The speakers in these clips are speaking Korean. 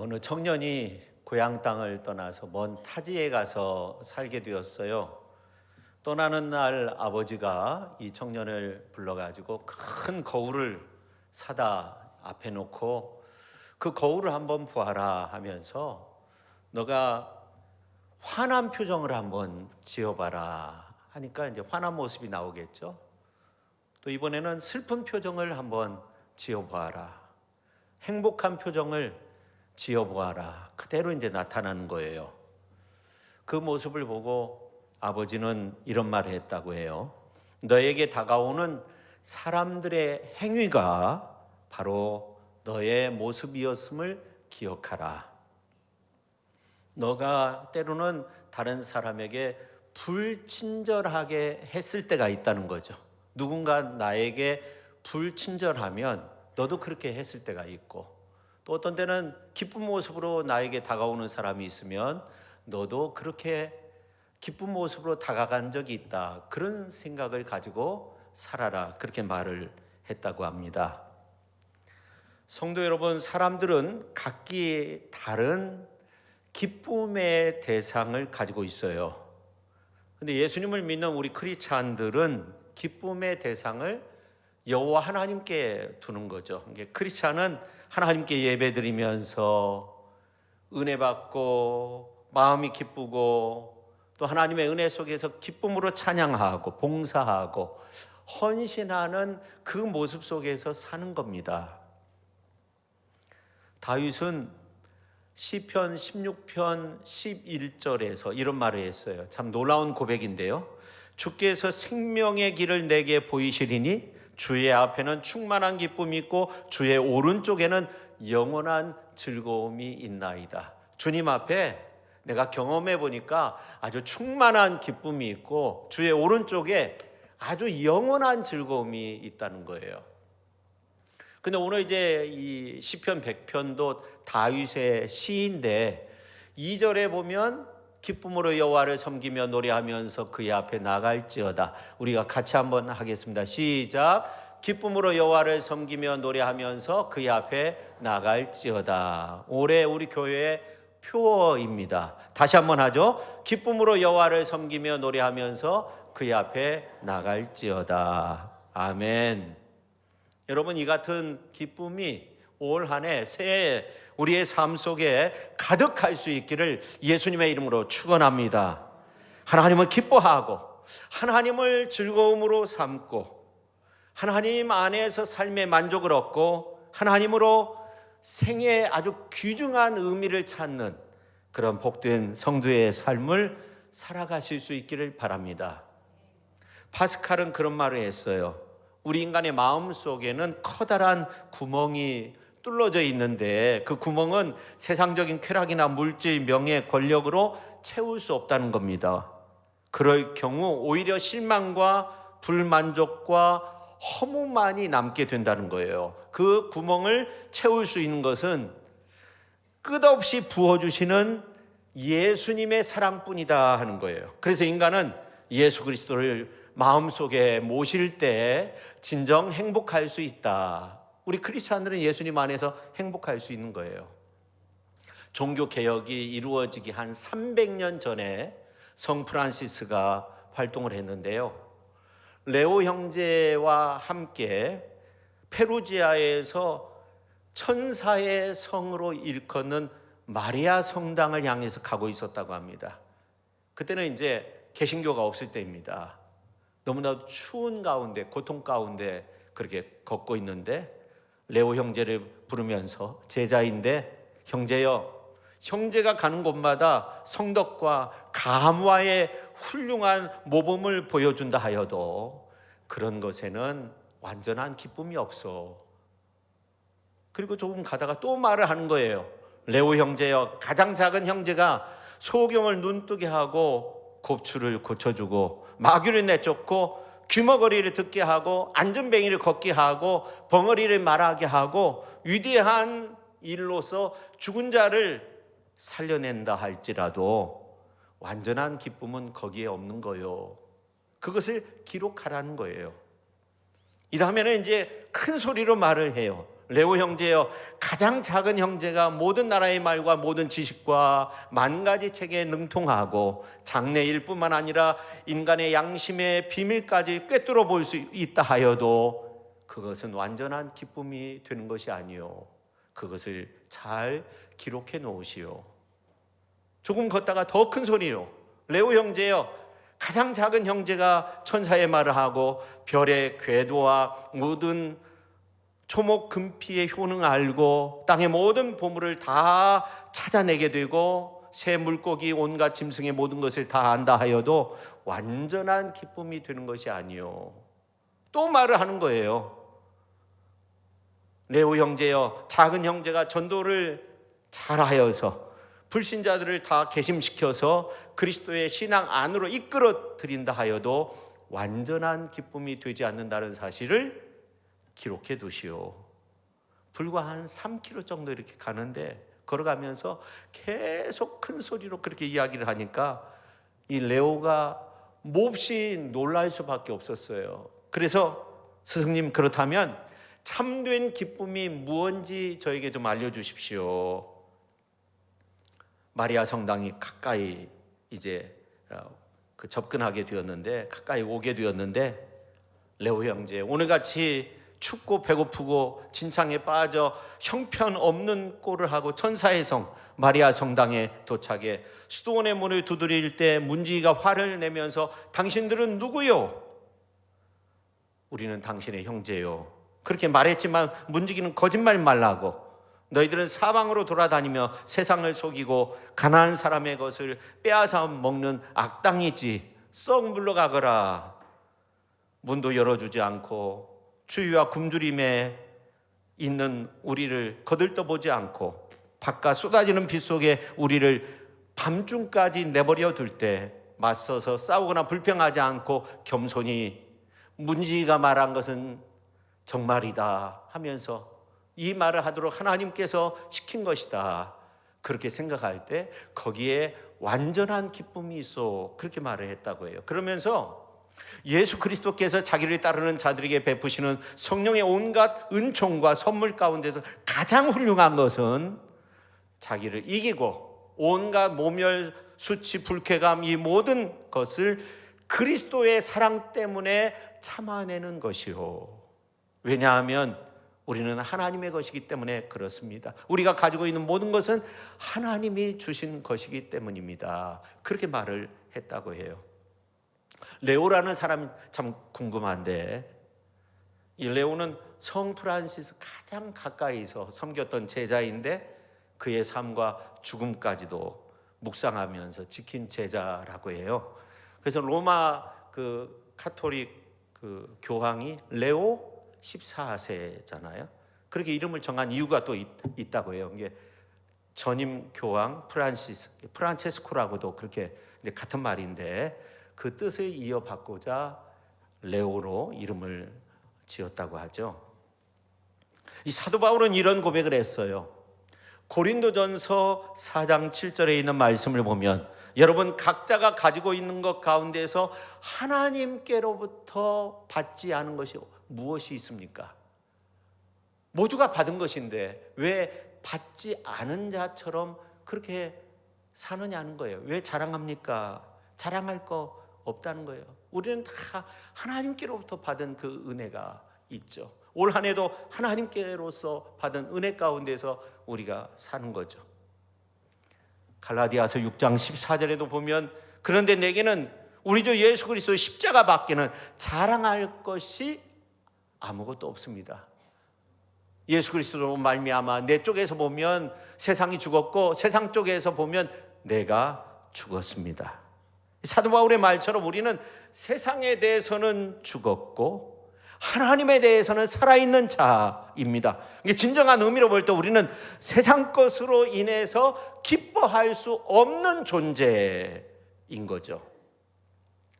어느 청년이 고향 땅을 떠나서 먼 타지에 가서 살게 되었어요. 떠나는 날 아버지가 이 청년을 불러가지고 큰 거울을 사다 앞에 놓고 그 거울을 한번 보아라 하면서 너가 화난 표정을 한번 지어봐라 하니까 이제 화난 모습이 나오겠죠. 또 이번에는 슬픈 표정을 한번 지어보아라. 행복한 표정을 지어보아라. 그대로 이제 나타나는 거예요. 그 모습을 보고 아버지는 이런 말을 했다고 해요. 너에게 다가오는 사람들의 행위가 바로 너의 모습이었음을 기억하라. 너가 때로는 다른 사람에게 불친절하게 했을 때가 있다는 거죠. 누군가 나에게 불친절하면 너도 그렇게 했을 때가 있고, 또 어떤 때는 기쁜 모습으로 나에게 다가오는 사람이 있으면 너도 그렇게 기쁜 모습으로 다가간 적이 있다. 그런 생각을 가지고 살아라. 그렇게 말을 했다고 합니다. 성도 여러분, 사람들은 각기 다른 기쁨의 대상을 가지고 있어요. 근데 예수님을 믿는 우리 크리스찬들은 기쁨의 대상을 여호와 하나님께 두는 거죠. 크리스찬은 하나님께 예배드리면서 은혜 받고 마음이 기쁘고 또 하나님의 은혜 속에서 기쁨으로 찬양하고 봉사하고 헌신하는 그 모습 속에서 사는 겁니다. 다윗은 시편 16편 11절에서 이런 말을 했어요. 참 놀라운 고백인데요. 주께서 생명의 길을 내게 보이시리니 주의 앞에는 충만한 기쁨이 있고 주의 오른쪽에는 영원한 즐거움이 있나이다. 주님 앞에 내가 경험해 보니까 아주 충만한 기쁨이 있고 주의 오른쪽에 아주 영원한 즐거움이 있다는 거예요. 근데 오늘 이제 이 시편 100편도 다윗의 시인데 2절에 보면 기쁨으로 여호와를 섬기며 노래하면서 그의 앞에 나갈지어다. 우리가 같이 한번 하겠습니다. 시작. 기쁨으로 여호와를 섬기며 노래하면서 그의 앞에 나갈지어다. 올해 우리 교회의 표어입니다. 다시 한번 하죠. 기쁨으로 여호와를 섬기며 노래하면서 그의 앞에 나갈지어다. 아멘. 여러분, 이 같은 기쁨이 올 한 해 새해 우리의 삶 속에 가득할 수 있기를 예수님의 이름으로 축원합니다. 하나님을 기뻐하고 하나님을 즐거움으로 삼고 하나님 안에서 삶의 만족을 얻고 하나님으로 생애의 아주 귀중한 의미를 찾는 그런 복된 성도의 삶을 살아가실 수 있기를 바랍니다. 파스칼은 그런 말을 했어요. 우리 인간의 마음 속에는 커다란 구멍이 뚫어져 있는데 그 구멍은 세상적인 쾌락이나 물질, 명예, 권력으로 채울 수 없다는 겁니다. 그럴 경우 오히려 실망과 불만족과 허무만이 남게 된다는 거예요. 그 구멍을 채울 수 있는 것은 끝없이 부어주시는 예수님의 사랑뿐이다 하는 거예요. 그래서 인간은 예수 그리스도를 마음속에 모실 때 진정 행복할 수 있다. 우리 크리스찬들은 예수님 안에서 행복할 수 있는 거예요. 종교개혁이 이루어지기 한 300년 전에 성 프란시스가 활동을 했는데요. 레오 형제와 함께 페루지아에서 천사의 성으로 일컫는 마리아 성당을 향해서 가고 있었다고 합니다. 그때는 이제 개신교가 없을 때입니다. 너무나도 추운 가운데, 고통 가운데 그렇게 걷고 있는데 레오 형제를 부르면서 제자인데 형제여, 형제가 가는 곳마다 성덕과 감화의 훌륭한 모범을 보여준다 하여도 그런 것에는 완전한 기쁨이 없어. 그리고 조금 가다가 또 말을 하는 거예요. 레오 형제여, 가장 작은 형제가 소경을 눈뜨게 하고 곱추를 고쳐주고 마귀를 내쫓고 귀머거리를 듣게 하고 안전뱅이를 걷게 하고 벙어리를 말하게 하고 위대한 일로서 죽은 자를 살려낸다 할지라도 완전한 기쁨은 거기에 없는 거요. 그것을 기록하라는 거예요. 이 다음에는 이제 큰 소리로 말을 해요. 레오 형제여, 가장 작은 형제가 모든 나라의 말과 모든 지식과 만 가지 책에 능통하고 장래일 뿐만 아니라 인간의 양심의 비밀까지 꿰뚫어 볼 수 있다 하여도 그것은 완전한 기쁨이 되는 것이 아니요, 그것을 잘 기록해 놓으시오. 조금 걷다가 더 큰 소리로, 레오 형제여, 가장 작은 형제가 천사의 말을 하고 별의 궤도와 모든 초목 금피의 효능을 알고 땅의 모든 보물을 다 찾아내게 되고 새 물고기 온갖 짐승의 모든 것을 다 안다 하여도 완전한 기쁨이 되는 것이 아니요. 또 말을 하는 거예요. 레오 형제여, 작은 형제가 전도를 잘하여서 불신자들을 다 개심시켜서 그리스도의 신앙 안으로 이끌어 들인다 하여도 완전한 기쁨이 되지 않는다는 사실을 기록해 두시오. 불과 한 3km 정도 이렇게 가는데 걸어가면서 계속 큰 소리로 그렇게 이야기를 하니까 이 레오가 몹시 놀랄 수밖에 없었어요. 그래서 스승님, 그렇다면 참된 기쁨이 무엇인지 저에게 좀 알려주십시오. 마리아 성당이 가까이 이제 접근하게 되었는데, 가까이 오게 되었는데, 레오 형제, 오늘같이 춥고 배고프고 진창에 빠져 형편없는 꼴을 하고 천사의 성 마리아 성당에 도착해 수도원의 문을 두드릴 때 문지기가 화를 내면서 당신들은 누구요? 우리는 당신의 형제요. 그렇게 말했지만 문지기는 거짓말 말라고, 너희들은 사방으로 돌아다니며 세상을 속이고 가난한 사람의 것을 빼앗아 먹는 악당이지, 썩 물러가거라. 문도 열어주지 않고 추위와 굶주림에 있는 우리를 거들떠보지 않고 바깥 쏟아지는 빛 속에 우리를 밤중까지 내버려 둘 때 맞서서 싸우거나 불평하지 않고 겸손히 문지기가 말한 것은 정말이다 하면서 이 말을 하도록 하나님께서 시킨 것이다, 그렇게 생각할 때 거기에 완전한 기쁨이 있어, 그렇게 말을 했다고 해요. 그러면서 예수 그리스도께서 자기를 따르는 자들에게 베푸시는 성령의 온갖 은총과 선물 가운데서 가장 훌륭한 것은 자기를 이기고 온갖 모멸, 수치, 불쾌감, 이 모든 것을 그리스도의 사랑 때문에 참아내는 것이요. 왜냐하면 우리는 하나님의 것이기 때문에 그렇습니다. 우리가 가지고 있는 모든 것은 하나님이 주신 것이기 때문입니다. 그렇게 말을 했다고 해요. 레오라는 사람이 참 궁금한데, 이 레오는 성 프란시스 가장 가까이서 섬겼던 제자인데 그의 삶과 죽음까지도 묵상하면서 지킨 제자라고 해요. 그래서 로마 카톨릭 교황이 레오 14세잖아요. 그렇게 이름을 정한 이유가 또 있다고 해요. 이게 전임 교황 프란체스코라고도 그렇게 같은 말인데 그 뜻을 이어받고자 레오로 이름을 지었다고 하죠. 이 사도 바울은 이런 고백을 했어요. 고린도전서 4장 7절에 있는 말씀을 보면, 여러분 각자가 가지고 있는 것 가운데서 하나님께로부터 받지 않은 것이 무엇이 있습니까? 모두가 받은 것인데 왜 받지 않은 자처럼 그렇게 사느냐는 거예요. 왜 자랑합니까? 자랑할 거 없다는 거예요. 우리는 다 하나님께로부터 받은 그 은혜가 있죠. 올 한 해도 하나님께로서 받은 은혜 가운데서 우리가 사는 거죠. 갈라디아서 6장 14절에도 보면, 그런데 내게는 우리 주 예수 그리스도의 십자가 밖에는 자랑할 것이 아무것도 없습니다. 예수 그리스도로 말미암아 내 쪽에서 보면 세상이 죽었고 세상 쪽에서 보면 내가 죽었습니다. 사도 바울의 말처럼 우리는 세상에 대해서는 죽었고 하나님에 대해서는 살아있는 자입니다. 이게 진정한 의미로 볼 때 우리는 세상 것으로 인해서 기뻐할 수 없는 존재인 거죠.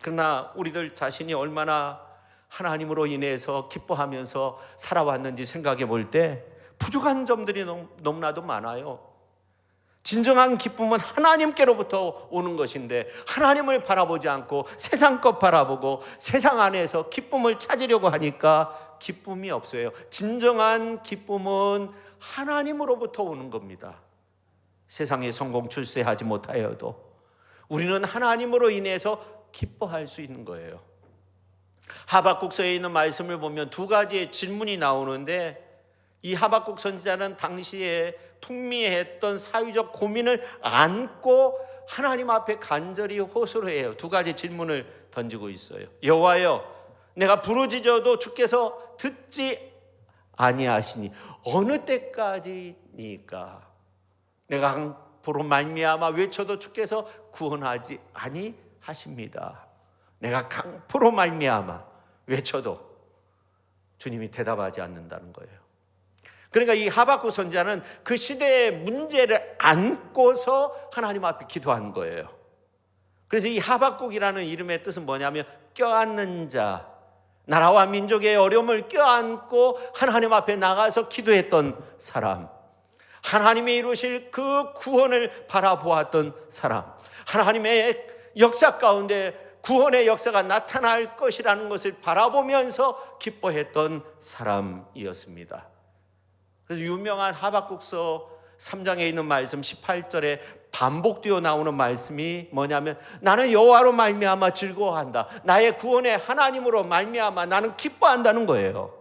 그러나 우리들 자신이 얼마나 하나님으로 인해서 기뻐하면서 살아왔는지 생각해 볼 때 부족한 점들이 너무나도 많아요. 진정한 기쁨은 하나님께로부터 오는 것인데 하나님을 바라보지 않고 세상 것 바라보고 세상 안에서 기쁨을 찾으려고 하니까 기쁨이 없어요. 진정한 기쁨은 하나님으로부터 오는 겁니다. 세상에 성공 출세하지 못하여도 우리는 하나님으로 인해서 기뻐할 수 있는 거예요. 하박국서에 있는 말씀을 보면 두 가지의 질문이 나오는데 이 하박국 선지자는 당시에 풍미했던 사회적 고민을 안고 하나님 앞에 간절히 호소를 해요. 두 가지 질문을 던지고 있어요. 여호와여, 내가 부르짖어도 주께서 듣지 아니하시니 어느 때까지니까? 내가 강포로 말미암아 외쳐도 주께서 구원하지 아니하십니다. 내가 강포로 말미암아 외쳐도 주님이 대답하지 않는다는 거예요. 그러니까 이 하박국 선지자는 그 시대의 문제를 안고서 하나님 앞에 기도한 거예요. 그래서 이 하박국이라는 이름의 뜻은 뭐냐면 껴안는 자, 나라와 민족의 어려움을 껴안고 하나님 앞에 나가서 기도했던 사람, 하나님이 이루실 그 구원을 바라보았던 사람, 하나님의 역사 가운데 구원의 역사가 나타날 것이라는 것을 바라보면서 기뻐했던 사람이었습니다. 그래서 유명한 하박국서 3장에 있는 말씀 18절에 반복되어 나오는 말씀이 뭐냐면 나는 여호와로 말미암아 즐거워한다. 나의 구원의 하나님으로 말미암아 나는 기뻐한다는 거예요.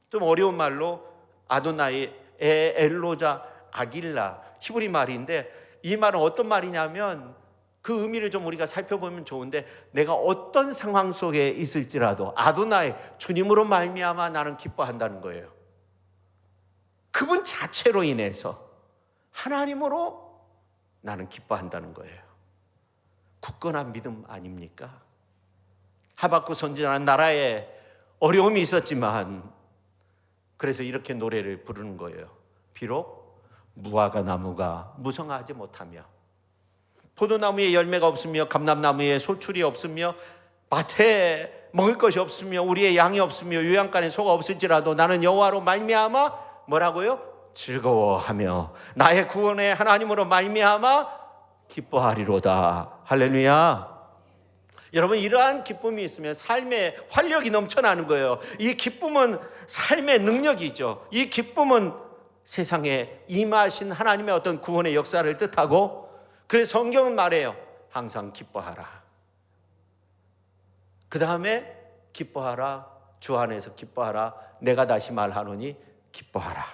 좀 어려운 말로 아도나이 엘로자 아길라 히브리 말인데 이 말은 어떤 말이냐면 그 의미를 좀 우리가 살펴보면 좋은데 내가 어떤 상황 속에 있을지라도 아도나이 주님으로 말미암아 나는 기뻐한다는 거예요. 그분 자체로 인해서 하나님으로 나는 기뻐한다는 거예요. 굳건한 믿음 아닙니까? 하박국 선지자는 나라에 어려움이 있었지만 그래서 이렇게 노래를 부르는 거예요. 비록 무화과 나무가 무성하지 못하며 포도나무에 열매가 없으며 감람나무에 소출이 없으며 밭에 먹을 것이 없으며 우리의 양이 없으며 요양간에 소가 없을지라도 나는 여호와로 말미암아 뭐라고요? 즐거워하며 나의 구원의 하나님으로 말미암아 기뻐하리로다. 할렐루야. 여러분, 이러한 기쁨이 있으면 삶에 활력이 넘쳐나는 거예요. 이 기쁨은 삶의 능력이죠. 이 기쁨은 세상에 임하신 하나님의 어떤 구원의 역사를 뜻하고, 그래서 성경은 말해요. 항상 기뻐하라. 그 다음에 기뻐하라. 주 안에서 기뻐하라. 내가 다시 말하노니 기뻐하라.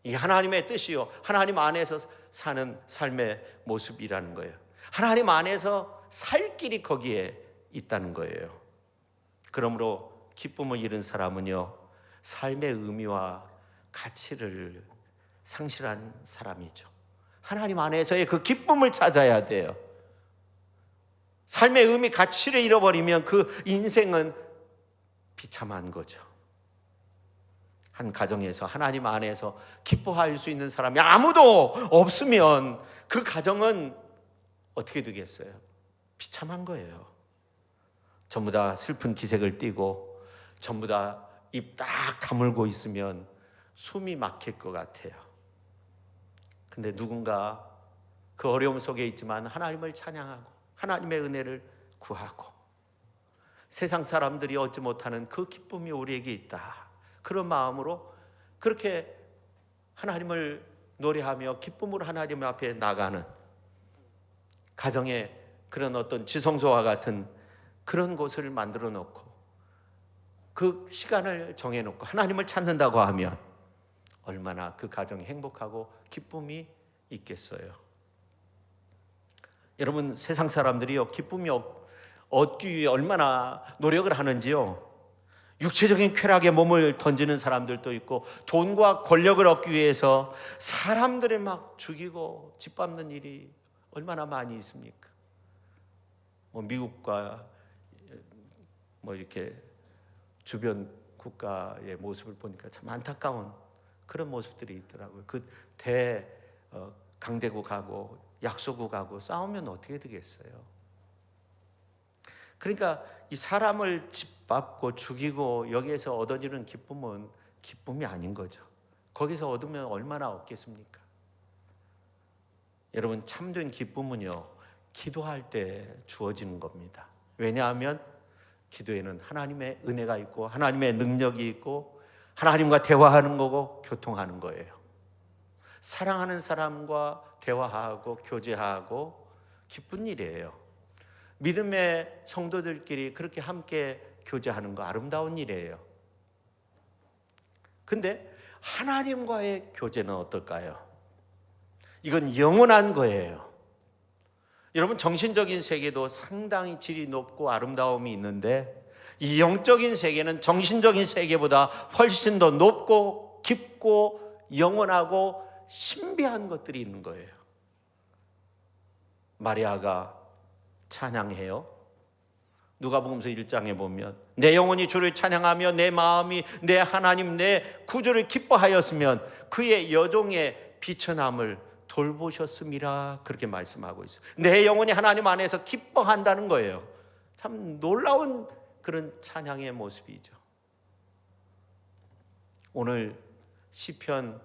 이게 하나님의 뜻이요, 하나님 안에서 사는 삶의 모습이라는 거예요. 하나님 안에서 살 길이 거기에 있다는 거예요. 그러므로 기쁨을 잃은 사람은요, 삶의 의미와 가치를 상실한 사람이죠. 하나님 안에서의 그 기쁨을 찾아야 돼요. 삶의 의미, 가치를 잃어버리면 그 인생은 비참한 거죠. 한 가정에서 하나님 안에서 기뻐할 수 있는 사람이 아무도 없으면 그 가정은 어떻게 되겠어요? 비참한 거예요. 전부 다 슬픈 기색을 띠고 전부 다 입 딱 다물고 있으면 숨이 막힐 것 같아요. 근데 누군가 그 어려움 속에 있지만 하나님을 찬양하고 하나님의 은혜를 구하고 세상 사람들이 얻지 못하는 그 기쁨이 우리에게 있다, 그런 마음으로 그렇게 하나님을 노래하며 기쁨으로 하나님 앞에 나가는 가정에 그런 어떤 지성소와 같은 그런 곳을 만들어 놓고 그 시간을 정해 놓고 하나님을 찾는다고 하면 얼마나 그 가정이 행복하고 기쁨이 있겠어요. 여러분, 세상 사람들이요, 기쁨이 얻기 위해 얼마나 노력을 하는지요. 육체적인 쾌락에 몸을 던지는 사람들도 있고 돈과 권력을 얻기 위해서 사람들을 막 죽이고 짓밟는 일이 얼마나 많이 있습니까? 미국과 이렇게 주변 국가의 모습을 보니까 참 안타까운 그런 모습들이 있더라고요. 그 강대국하고 약소국하고 싸우면 어떻게 되겠어요? 그러니까 이 사람을 짓밟고 죽이고 여기에서 얻어지는 기쁨은 기쁨이 아닌 거죠. 거기서 얻으면 얼마나 얻겠습니까? 여러분, 참된 기쁨은요, 기도할 때 주어지는 겁니다. 왜냐하면 기도에는 하나님의 은혜가 있고 하나님의 능력이 있고 하나님과 대화하는 거고 교통하는 거예요. 사랑하는 사람과 대화하고 교제하고 기쁜 일이에요. 믿음의 성도들끼리 그렇게 함께 교제하는 거 아름다운 일이에요. 근데 하나님과의 교제는 어떨까요? 이건 영원한 거예요. 여러분, 정신적인 세계도 상당히 질이 높고 아름다움이 있는데 이 영적인 세계는 정신적인 세계보다 훨씬 더 높고 깊고 영원하고 신비한 것들이 있는 거예요. 마리아가 찬양해요. 누가복음서 1장에 보면 내 영혼이 주를 찬양하며 내 마음이 내 하나님 내 구주를 기뻐하였으면 그의 여종의 비천함을 돌보셨음이라, 그렇게 말씀하고 있어요. 내 영혼이 하나님 안에서 기뻐한다는 거예요. 참 놀라운 그런 찬양의 모습이죠. 오늘 시편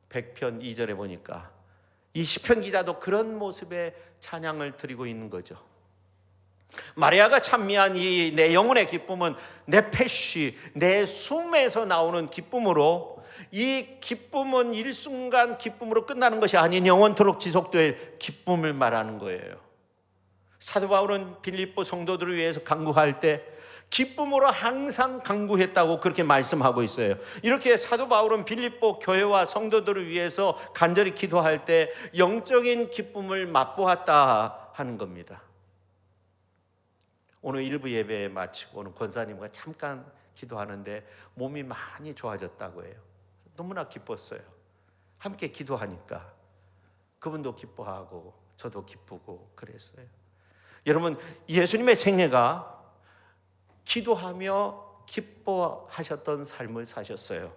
100편 2절에 보니까 이 시편 기자도 그런 모습의 찬양을 드리고 있는 거죠. 마리아가 찬미한 이 내 영혼의 기쁨은 내 패시, 내 숨에서 나오는 기쁨으로, 이 기쁨은 일순간 기쁨으로 끝나는 것이 아닌 영원토록 지속될 기쁨을 말하는 거예요. 사도 바울은 빌립보 성도들을 위해서 간구할 때 기쁨으로 항상 간구했다고 그렇게 말씀하고 있어요. 이렇게 사도 바울은 빌립보 교회와 성도들을 위해서 간절히 기도할 때 영적인 기쁨을 맛보았다 하는 겁니다. 오늘 일부 예배 마치고 오늘 권사님과 잠깐 기도하는데 몸이 많이 좋아졌다고 해요. 너무나 기뻤어요. 함께 기도하니까 그분도 기뻐하고 저도 기쁘고 그랬어요. 여러분, 예수님의 생애가 기도하며 기뻐하셨던 삶을 사셨어요.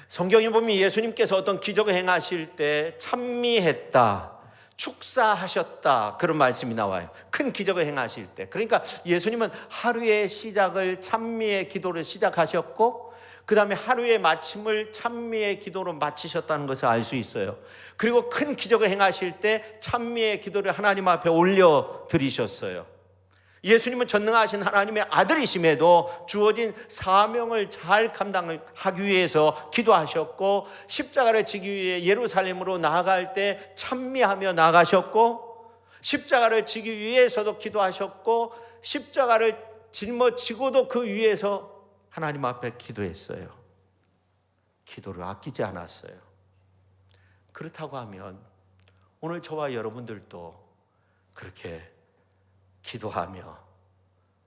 성경에 보면 예수님께서 어떤 기적을 행하실 때 찬미했다, 축사하셨다, 그런 말씀이 나와요. 큰 기적을 행하실 때. 그러니까 예수님은 하루의 시작을 찬미의 기도로 시작하셨고 그 다음에 하루의 마침을 찬미의 기도로 마치셨다는 것을 알 수 있어요. 그리고 큰 기적을 행하실 때 찬미의 기도를 하나님 앞에 올려드리셨어요. 예수님은 전능하신 하나님의 아들이심에도 주어진 사명을 잘 감당하기 위해서 기도하셨고, 십자가를 지기 위해 예루살렘으로 나아갈 때 찬미하며 나가셨고, 십자가를 지기 위해서도 기도하셨고, 십자가를 짊어지고도 그 위에서 하나님 앞에 기도했어요. 기도를 아끼지 않았어요. 그렇다고 하면 오늘 저와 여러분들도 그렇게 기도하며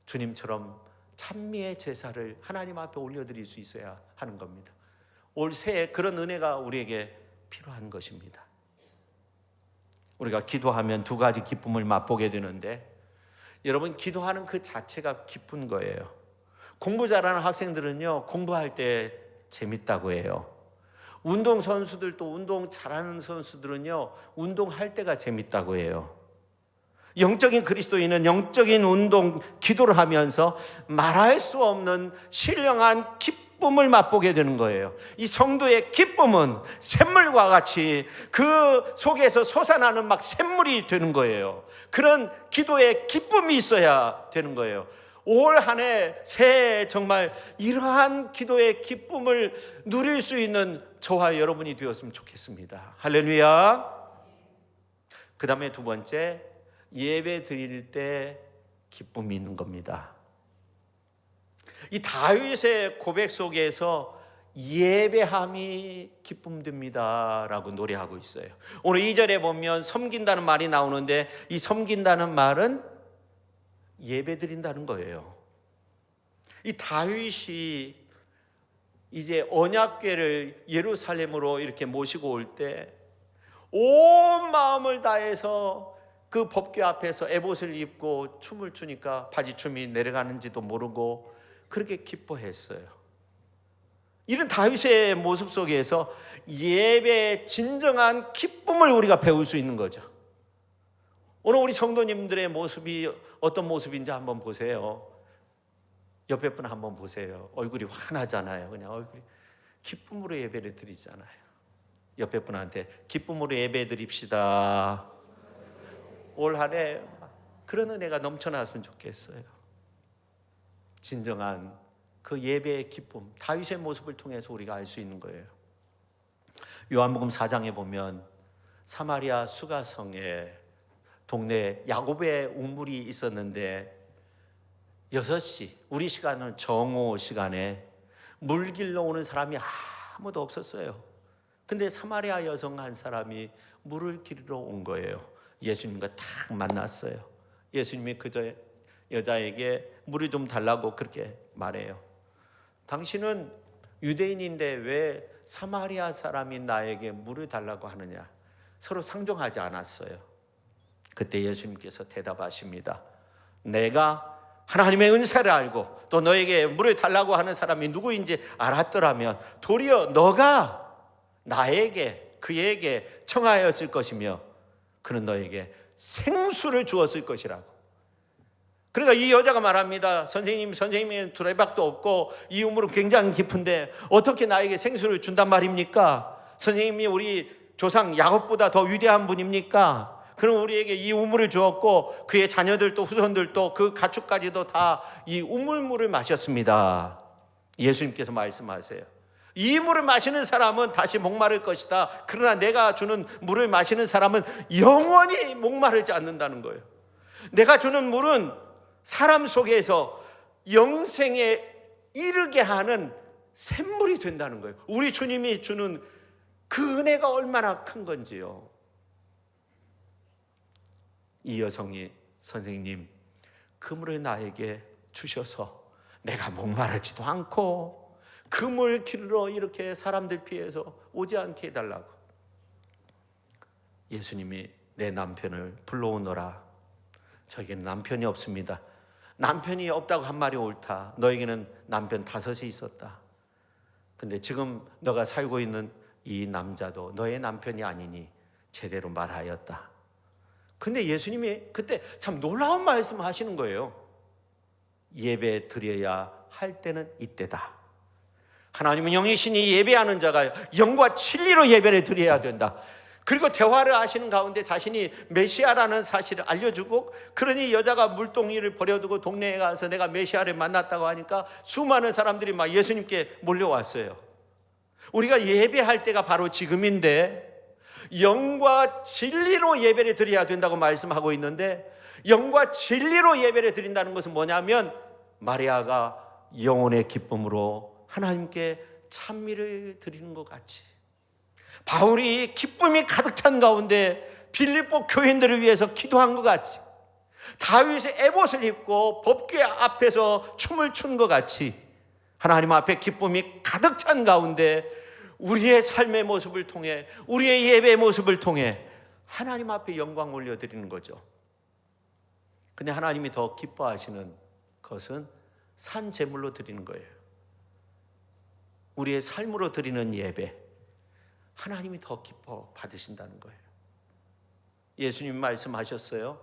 주님처럼 찬미의 제사를 하나님 앞에 올려드릴 수 있어야 하는 겁니다. 올 새해 그런 은혜가 우리에게 필요한 것입니다. 우리가 기도하면 두 가지 기쁨을 맛보게 되는데, 여러분, 기도하는 그 자체가 기쁜 거예요. 공부 잘하는 학생들은요, 공부할 때 재밌다고 해요. 운동선수들도, 운동 잘하는 선수들은요, 운동할 때가 재밌다고 해요. 영적인 그리스도인은 영적인 운동, 기도를 하면서 말할 수 없는 신령한 기쁨을 맛보게 되는 거예요. 이 성도의 기쁨은 샘물과 같이 그 속에서 솟아나는 막 샘물이 되는 거예요. 그런 기도의 기쁨이 있어야 되는 거예요. 올 한 해 새해 정말 이러한 기도의 기쁨을 누릴 수 있는 저와 여러분이 되었으면 좋겠습니다. 할렐루야. 그 다음에 두 번째, 예배 드릴 때 기쁨이 있는 겁니다. 이 다윗의 고백 속에서 예배함이 기쁨됩니다 라고 노래하고 있어요. 오늘 2절에 보면 섬긴다는 말이 나오는데, 이 섬긴다는 말은 예배 드린다는 거예요. 이 다윗이 이제 언약궤를 예루살렘으로 이렇게 모시고 올 때 온 마음을 다해서 그 법궤 앞에서 에봇을 입고 춤을 추니까 바지춤이 내려가는지도 모르고 그렇게 기뻐했어요. 이런 다윗의 모습 속에서 예배의 진정한 기쁨을 우리가 배울 수 있는 거죠. 오늘 우리 성도님들의 모습이 어떤 모습인지 한번 보세요. 옆에 분 한번 보세요. 얼굴이 환하잖아요. 그냥 얼굴이 기쁨으로 예배를 드리잖아요. 옆에 분한테 기쁨으로 예배 드립시다. 올 한 해 그런 은혜가 넘쳐났으면 좋겠어요. 진정한 그 예배의 기쁨, 다윗의 모습을 통해서 우리가 알 수 있는 거예요. 요한복음 4장에 보면 사마리아 수가성에 동네에 야곱의 우물이 있었는데 6시, 우리 시간은 정오 시간에 물 길러 오는 사람이 아무도 없었어요. 근데 사마리아 여성 한 사람이 물을 길러 온 거예요. 예수님과 딱 만났어요. 예수님이 그 여자에게 물을 좀 달라고 그렇게 말해요. 당신은 유대인인데 왜 사마리아 사람이 나에게 물을 달라고 하느냐? 서로 상종하지 않았어요. 그때 예수님께서 대답하십니다. 내가 하나님의 은사를 알고 또 너에게 물을 달라고 하는 사람이 누구인지 알았더라면 도리어 너가 나에게 그에게 청하였을 것이며 그는 너에게 생수를 주었을 것이라고. 그러니까 이 여자가 말합니다. 선생님이 두레박도 없고 이 우물은 굉장히 깊은데 어떻게 나에게 생수를 준단 말입니까? 선생님이 우리 조상 야곱보다 더 위대한 분입니까? 그럼 우리에게 이 우물을 주었고 그의 자녀들도 후손들도 그 가축까지도 다 이 우물물을 마셨습니다. 예수님께서 말씀하세요. 이 물을 마시는 사람은 다시 목마를 것이다. 그러나 내가 주는 물을 마시는 사람은 영원히 목마르지 않는다는 거예요. 내가 주는 물은 사람 속에서 영생에 이르게 하는 샘물이 된다는 거예요. 우리 주님이 주는 그 은혜가 얼마나 큰 건지요. 이 여성이 선생님, 그 물을 나에게 주셔서 내가 목마르지도 않고 그 물 길러 이렇게 사람들 피해서 오지 않게 해달라고. 예수님이 내 남편을 불러오너라. 저에게는 남편이 없습니다. 남편이 없다고 한 말이 옳다. 너에게는 남편 5이 있었다. 근데 지금 너가 살고 있는 이 남자도 너의 남편이 아니니 제대로 말하였다. 근데 예수님이 그때 참 놀라운 말씀을 하시는 거예요. 예배 드려야 할 때는 이때다. 하나님은 영이시니 예배하는 자가 영과 진리로 예배를 드려야 된다. 그리고 대화를 하시는 가운데 자신이 메시아라는 사실을 알려주고, 그러니 여자가 물동이를 버려두고 동네에 가서 내가 메시아를 만났다고 하니까 수많은 사람들이 막 예수님께 몰려왔어요. 우리가 예배할 때가 바로 지금인데 영과 진리로 예배를 드려야 된다고 말씀하고 있는데, 영과 진리로 예배를 드린다는 것은 뭐냐면 마리아가 영혼의 기쁨으로 하나님께 찬미를 드리는 것 같이, 바울이 기쁨이 가득 찬 가운데 빌립보 교인들을 위해서 기도한 것 같이, 다윗의 에봇을 입고 법궤 앞에서 춤을 춘 것 같이 하나님 앞에 기쁨이 가득 찬 가운데 우리의 삶의 모습을 통해, 우리의 예배의 모습을 통해 하나님 앞에 영광 올려드리는 거죠. 근데 하나님이 더 기뻐하시는 것은 산 제물로 드리는 거예요. 우리의 삶으로 드리는 예배, 하나님이 더 기뻐 받으신다는 거예요. 예수님 말씀하셨어요.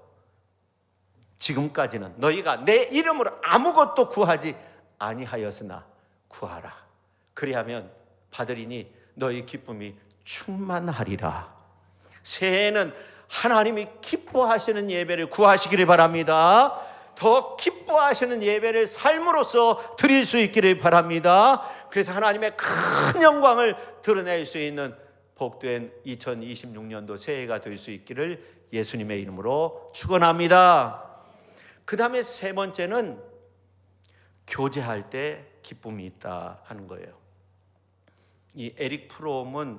지금까지는 너희가 내 이름으로 아무것도 구하지 아니하였으나 구하라. 그리하면 받으리니 너희 기쁨이 충만하리라. 새해에는 하나님이 기뻐하시는 예배를 구하시기를 바랍니다. 더 기뻐하시는 예배를 삶으로서 드릴 수 있기를 바랍니다. 그래서 하나님의 큰 영광을 드러낼 수 있는 복된 2026년도 새해가 될 수 있기를 예수님의 이름으로 축원합니다. 그 다음에 세 번째는 교제할 때 기쁨이 있다 하는 거예요. 이 에릭 프롬은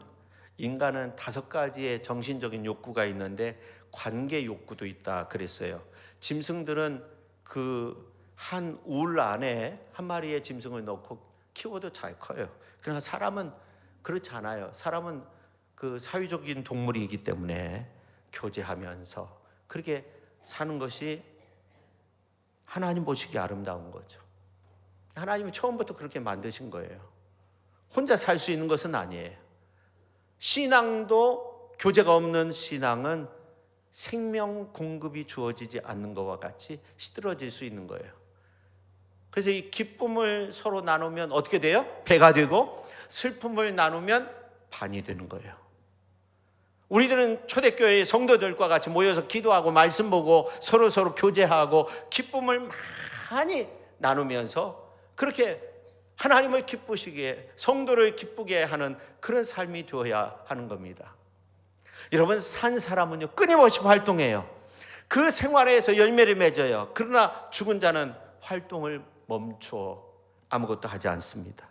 인간은 5가지의 정신적인 욕구가 있는데 관계 욕구도 있다 그랬어요. 짐승들은 그 한 울 안에 한 마리의 짐승을 넣고 키워도 잘 커요. 그러나 사람은 그렇지 않아요. 사람은 그 사회적인 동물이기 때문에 교제하면서 그렇게 사는 것이 하나님 보시기에 아름다운 거죠. 하나님이 처음부터 그렇게 만드신 거예요. 혼자 살 수 있는 것은 아니에요. 신앙도 교제가 없는 신앙은 생명 공급이 주어지지 않는 것과 같이 시들어질 수 있는 거예요. 그래서 이 기쁨을 서로 나누면 어떻게 돼요? 배가 되고, 슬픔을 나누면 반이 되는 거예요. 우리들은 초대교회 성도들과 같이 모여서 기도하고 말씀 보고 서로 교제하고 기쁨을 많이 나누면서 그렇게 하나님을 기쁘시게, 성도를 기쁘게 하는 그런 삶이 되어야 하는 겁니다. 여러분, 산 사람은요 끊임없이 활동해요. 그 생활에서 열매를 맺어요. 그러나 죽은 자는 활동을 멈추어 아무것도 하지 않습니다.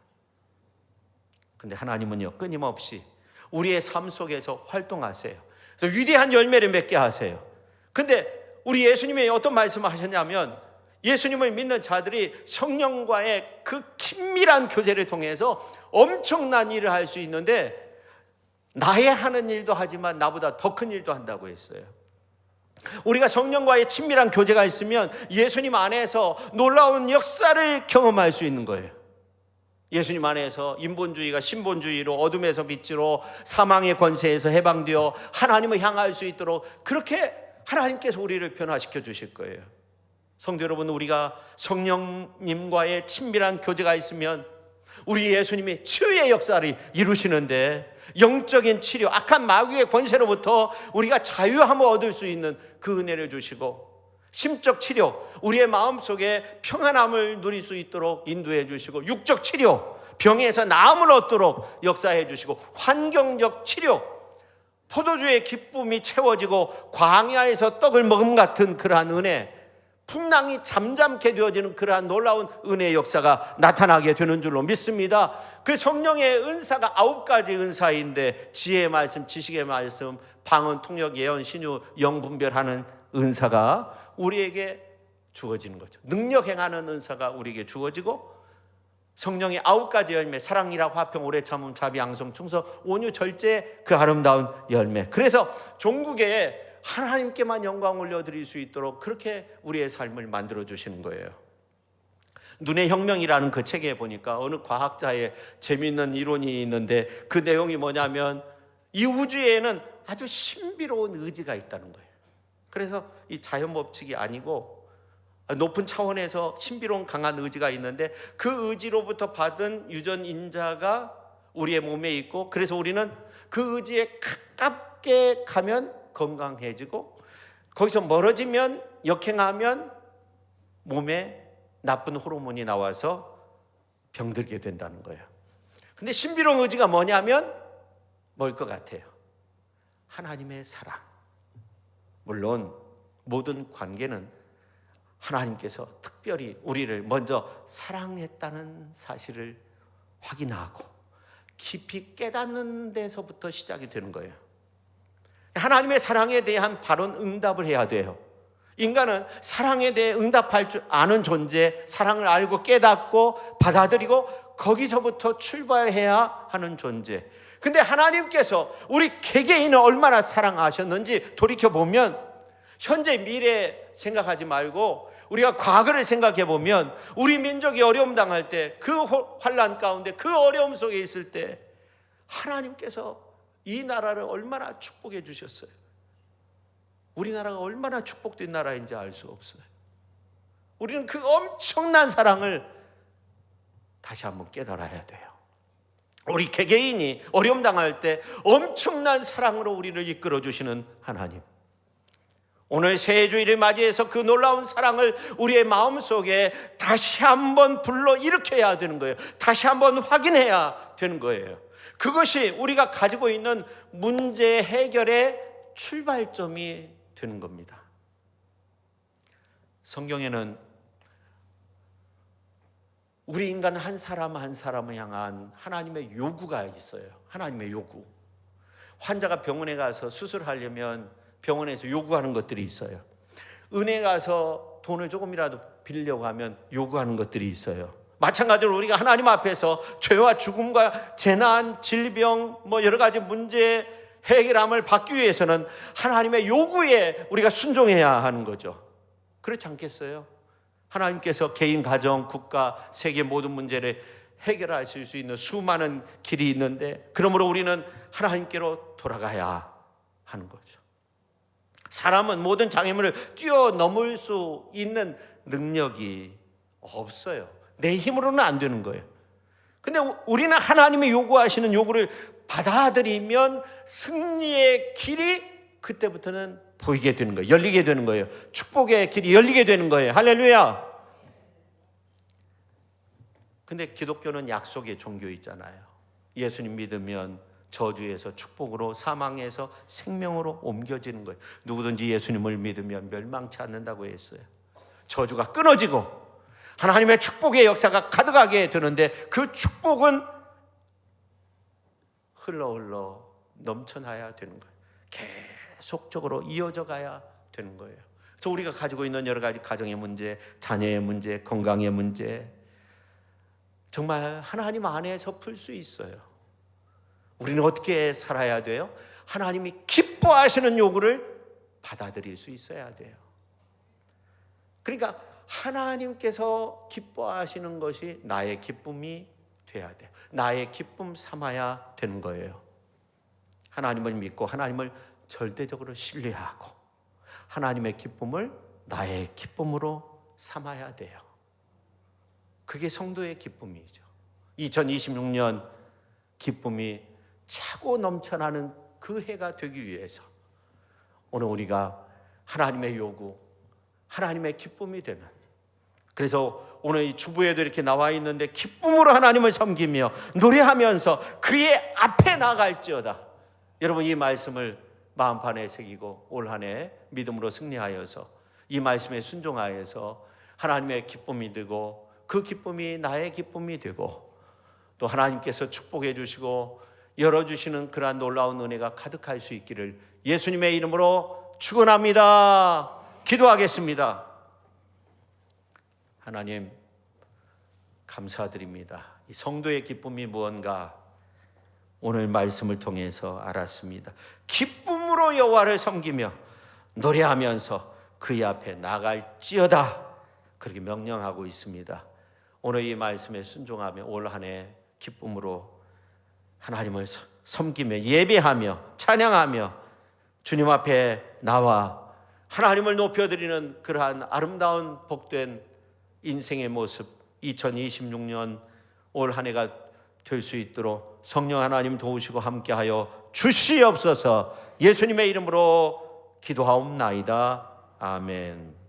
근데 하나님은요 끊임없이 우리의 삶 속에서 활동하세요. 그래서 위대한 열매를 맺게 하세요. 근데 우리 예수님이 어떤 말씀을 하셨냐면, 예수님을 믿는 자들이 성령과의 그 긴밀한 교제를 통해서 엄청난 일을 할 수 있는데, 나의 하는 일도 하지만 나보다 더 큰 일도 한다고 했어요. 우리가 성령과의 친밀한 교제가 있으면 예수님 안에서 놀라운 역사를 경험할 수 있는 거예요. 예수님 안에서 인본주의가 신본주의로, 어둠에서 빛으로, 사망의 권세에서 해방되어 하나님을 향할 수 있도록 그렇게 하나님께서 우리를 변화시켜 주실 거예요. 성도 여러분, 우리가 성령님과의 친밀한 교제가 있으면 우리 예수님이 치유의 역사를 이루시는데, 영적인 치료, 악한 마귀의 권세로부터 우리가 자유함을 얻을 수 있는 그 은혜를 주시고, 심적 치료, 우리의 마음속에 평안함을 누릴 수 있도록 인도해 주시고, 육적 치료, 병에서 나음을 얻도록 역사해 주시고, 환경적 치료, 포도주의 기쁨이 채워지고 광야에서 떡을 먹음 같은 그러한 은혜, 풍랑이 잠잠케 되어지는 그러한 놀라운 은혜의 역사가 나타나게 되는 줄로 믿습니다. 그 성령의 은사가 9가지 은사인데, 지혜의 말씀, 지식의 말씀, 방언, 통역, 예언, 신유, 영분별하는 은사가 우리에게 주어지는 거죠. 능력 행하는 은사가 우리에게 주어지고, 성령의 9가지 열매, 사랑이라 화평, 오래 참음, 자비, 양성, 충성, 온유, 절제, 그 아름다운 열매. 그래서 종국에 하나님께만 영광 올려드릴 수 있도록 그렇게 우리의 삶을 만들어 주시는 거예요. 눈의 혁명이라는 그 책에 보니까 어느 과학자의 재미있는 이론이 있는데, 그 내용이 뭐냐면 이 우주에는 아주 신비로운 의지가 있다는 거예요. 그래서 이 자연 법칙이 아니고 높은 차원에서 신비로운 강한 의지가 있는데, 그 의지로부터 받은 유전인자가 우리의 몸에 있고, 그래서 우리는 그 의지에 가깝게 가면 건강해지고, 거기서 멀어지면, 역행하면 몸에 나쁜 호르몬이 나와서 병들게 된다는 거예요. 근데 신비로운 의지가 뭐냐면 뭘 것 같아요? 하나님의 사랑. 물론 모든 관계는 하나님께서 특별히 우리를 먼저 사랑했다는 사실을 확인하고 깊이 깨닫는 데서부터 시작이 되는 거예요. 하나님의 사랑에 대한 바른 응답을 해야 돼요. 인간은 사랑에 대해 응답할 줄 아는 존재, 사랑을 알고 깨닫고 받아들이고 거기서부터 출발해야 하는 존재. 근데 하나님께서 우리 개개인을 얼마나 사랑하셨는지 돌이켜보면, 현재 미래 생각하지 말고 우리가 과거를 생각해 보면, 우리 민족이 어려움 당할 때, 그 환난 가운데, 그 어려움 속에 있을 때 하나님께서 이 나라를 얼마나 축복해 주셨어요. 우리나라가 얼마나 축복된 나라인지 알 수 없어요. 우리는 그 엄청난 사랑을 다시 한번 깨달아야 돼요. 우리 개개인이 어려움 당할 때 엄청난 사랑으로 우리를 이끌어 주시는 하나님, 오늘 새해 주일을 맞이해서 그 놀라운 사랑을 우리의 마음속에 다시 한번 불러 일으켜야 되는 거예요. 다시 한번 확인해야 되는 거예요. 그것이 우리가 가지고 있는 문제 해결의 출발점이 되는 겁니다. 성경에는 우리 인간 한 사람 한 사람을 향한 하나님의 요구가 있어요. 하나님의 요구. 환자가 병원에 가서 수술하려면 병원에서 요구하는 것들이 있어요. 은행 가서 돈을 조금이라도 빌려고 하면 요구하는 것들이 있어요. 마찬가지로 우리가 하나님 앞에서 죄와 죽음과 재난, 질병, 여러 가지 문제 해결함을 받기 위해서는 하나님의 요구에 우리가 순종해야 하는 거죠. 그렇지 않겠어요? 하나님께서 개인, 가정, 국가, 세계 모든 문제를 해결하실 수 있는 수많은 길이 있는데, 그러므로 우리는 하나님께로 돌아가야 하는 거죠. 사람은 모든 장애물을 뛰어넘을 수 있는 능력이 없어요. 내 힘으로는 안 되는 거예요. 근데 우리는 하나님이 요구하시는 요구를 받아들이면 승리의 길이 그때부터는 보이게 되는 거예요. 열리게 되는 거예요. 축복의 길이 열리게 되는 거예요. 할렐루야. 근데 기독교는 약속의 종교이잖아요. 예수님 믿으면 저주에서 축복으로, 사망에서 생명으로 옮겨지는 거예요. 누구든지 예수님을 믿으면 멸망치 않는다고 했어요. 저주가 끊어지고 하나님의 축복의 역사가 가득하게 되는데, 그 축복은 흘러 넘쳐나야 되는 거예요. 계속적으로 이어져 가야 되는 거예요. 그래서 우리가 가지고 있는 여러 가지 가정의 문제, 자녀의 문제, 건강의 문제, 정말 하나님 안에서 풀 수 있어요. 우리는 어떻게 살아야 돼요? 하나님이 기뻐하시는 요구를 받아들일 수 있어야 돼요. 그러니까 하나님께서 기뻐하시는 것이 나의 기쁨이 돼야 돼요. 나의 기쁨 삼아야 되는 거예요. 하나님을 믿고 하나님을 절대적으로 신뢰하고 하나님의 기쁨을 나의 기쁨으로 삼아야 돼요. 그게 성도의 기쁨이죠. 2026년 기쁨이 차고 넘쳐나는 그 해가 되기 위해서 오늘 우리가 하나님의 요구, 하나님의 기쁨이 되는, 그래서 오늘 이 주부에도 이렇게 나와 있는데, 기쁨으로 하나님을 섬기며 노래하면서 그의 앞에 나갈지어다. 여러분, 이 말씀을 마음판에 새기고 올 한 해 믿음으로 승리하여서 이 말씀에 순종하여서 하나님의 기쁨이 되고 그 기쁨이 나의 기쁨이 되고 또 하나님께서 축복해 주시고 열어주시는 그러한 놀라운 은혜가 가득할 수 있기를 예수님의 이름으로 축원합니다. 기도하겠습니다. 하나님, 감사드립니다. 이 성도의 기쁨이 무언가 오늘 말씀을 통해서 알았습니다. 기쁨으로 여호와를 섬기며 노래하면서 그의 앞에 나갈지어다, 그렇게 명령하고 있습니다. 오늘 이 말씀에 순종하며 올 한 해 기쁨으로 하나님을 섬기며 예배하며 찬양하며 주님 앞에 나와 하나님을 높여드리는 그러한 아름다운 복된 인생의 모습 2026년 올 한 해가 될 수 있도록 성령 하나님 도우시고 함께하여 주시옵소서. 예수님의 이름으로 기도하옵나이다. 아멘.